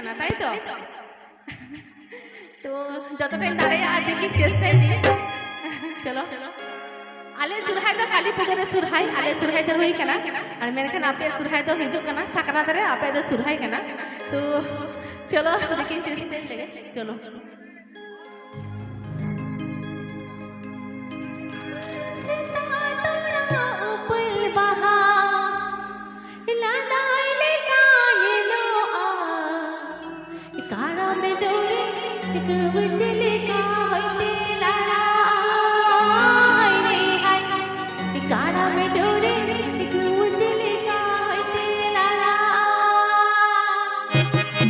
না তাই তো তো যতটাই দাঁড়াই আজ কি চেষ্টাই নেই चलो आले सुरहाय दो काली पूजा रे सुरहाय आले सुरहाय से होई कना और मेरे कन आपे सुरहाय दो हिजु कना सकरात रे आपे दो सुरहाय कना तो चलो देखिए तेरे लगे चलो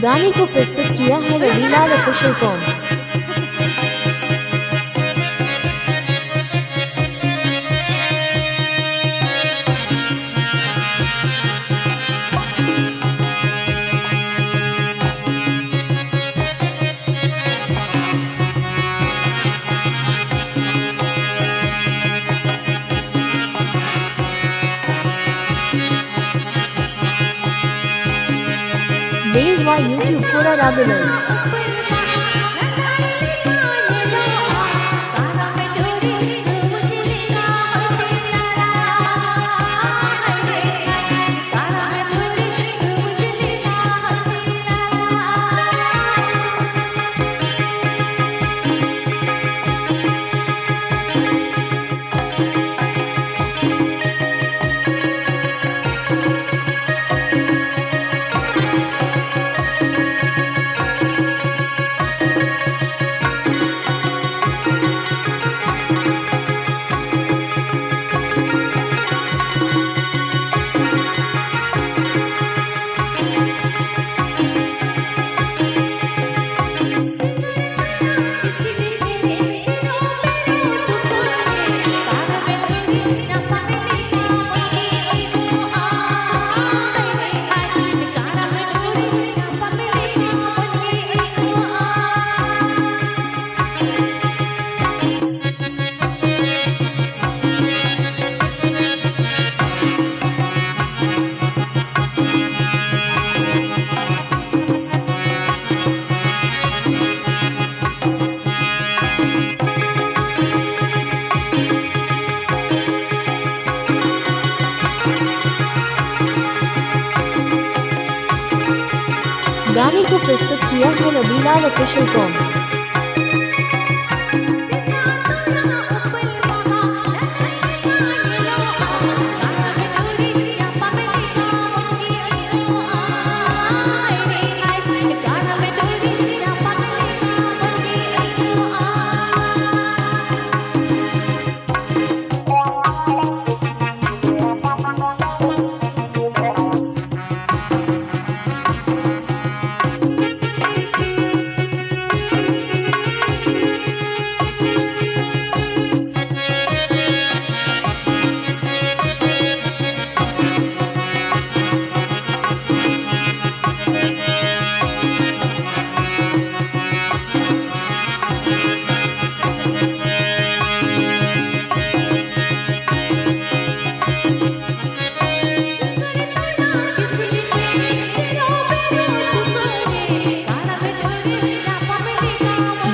गाने को प्रस्तुत किया है रविलाल ऑफिशियल कॉम। देव व यूट्यूब पूरा राबिलन गाने को प्रस्तुत किया है रविलाल ऑफिशियल कॉम।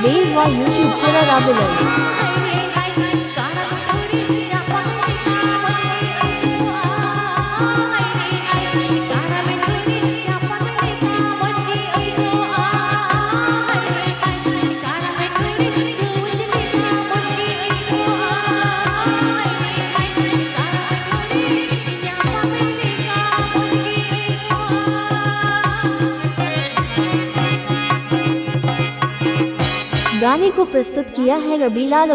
देव व यूट्यूब पूरा राबिलन गाने को प्रस्तुत किया है रविलाल